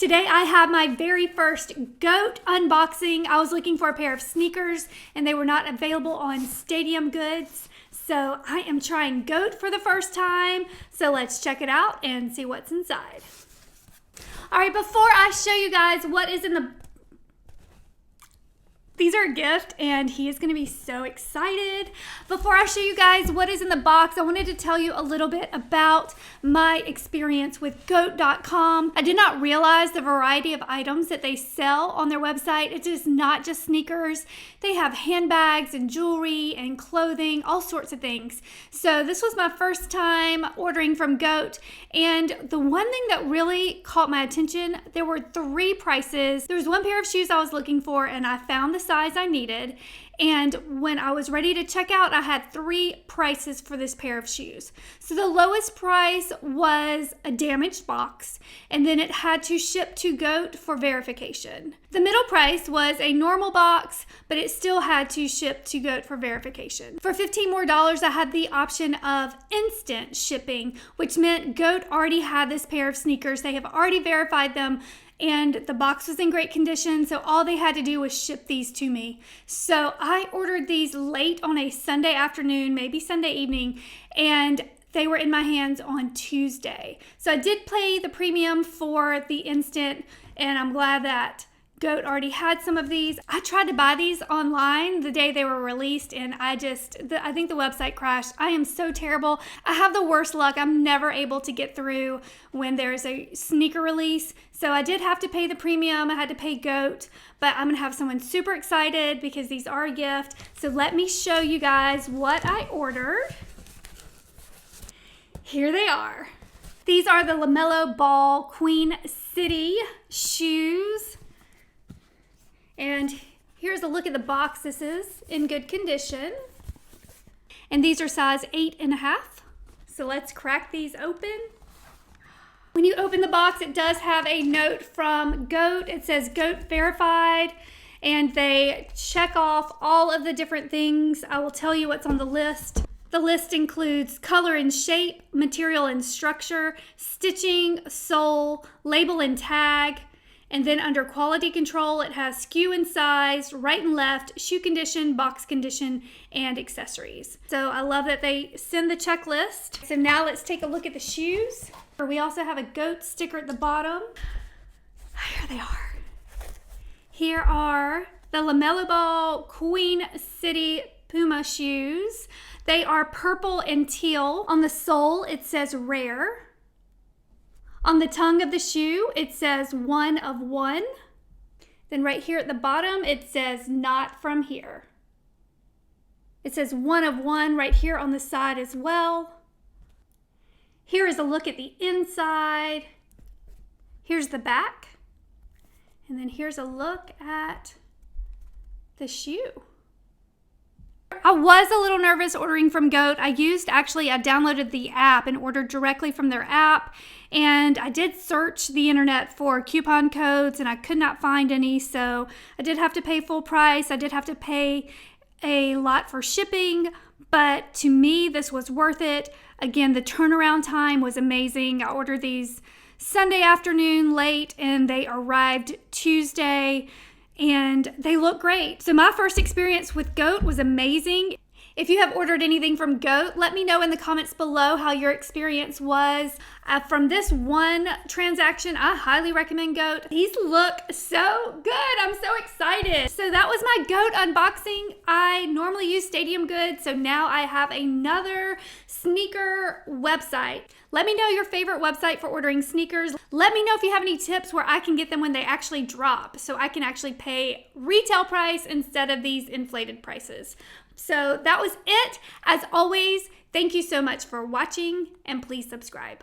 Today I have my very first Goat unboxing. I was looking for a pair of sneakers and they were not available on Stadium Goods. So I am trying Goat for the first time. So let's check it out and see what's inside. All right, before I show you guys what is in the... These are a gift and he is going to be so excited. Before I show you guys what is in the box, I wanted to tell you a little bit about my experience with Goatcom. I did not realize the variety of items that they sell on their website. It is not just sneakers. They have handbags and jewelry and clothing, all sorts of things. So this was my first time ordering from Goat, and the one thing that really caught my attention, there were 3 prices. There was one pair of shoes I was looking for and I found the size I needed, and when I was ready to check out, I had 3 prices for this pair of shoes. So the lowest price was a damaged box, and then it had to ship to Goat for verification. The middle price was a normal box, but it still had to ship to Goat for verification. For $15 more, I had the option of instant shipping, which meant Goat already had this pair of sneakers. They have already verified them, and the box was in great condition, so all they had to do was ship these to me. So I ordered these late on a Sunday afternoon, maybe Sunday evening, and they were in my hands on Tuesday. So I did pay the premium for the instant, and I'm glad that Goat already had some of these. I tried to buy these online the day they were released, and I think the website crashed. I am so terrible. I have the worst luck. I'm never able to get through when there's a sneaker release. So I did have to pay the premium. I had to pay Goat, but I'm gonna have someone super excited because these are a gift. So let me show you guys what I ordered. Here they are. These are the LeMelo Ball Queen City shoes. And here's a look at the box. This is in good condition. And these are size 8.5. So let's crack these open. When you open the box, it does have a note from Goat. It says Goat verified, and they check off all of the different things. I will tell you what's on the list. The list includes color and shape, material and structure, stitching, sole, label and tag. And then under quality control, it has SKU and size, right and left, shoe condition, box condition, and accessories. So I love that they send the checklist. So now let's take a look at the shoes. We also have a Goat sticker at the bottom. Here they are. Here are the LeMelo Ball Queen City Puma shoes. They are purple and teal. On the sole, it says rare. On the tongue of the shoe, it says 1 of 1. Then right here at the bottom, it says not from here. It says 1 of 1 right here on the side as well. Here is a look at the inside. Here's the back. And then here's a look at the shoe. I was a little nervous ordering from Goat. I downloaded the app and ordered directly from their app. And I did search the internet for coupon codes and I could not find any. So I did have to pay full price. I did have to pay a lot for shipping. But to me, this was worth it. Again, the turnaround time was amazing. I ordered these Sunday afternoon late and they arrived Tuesday. And they look great. So my first experience with Goat was amazing. If you have ordered anything from Goat, let me know in the comments below how your experience was. From this one transaction, I highly recommend Goat. These look so good. I'm so excited. So that was my Goat unboxing. I normally use Stadium Goods, so now I have another sneaker website. Let me know your favorite website for ordering sneakers. Let me know if you have any tips where I can get them when they actually drop, so I can actually pay retail price instead of these inflated prices. So that was it. As always, thank you so much for watching, and please subscribe.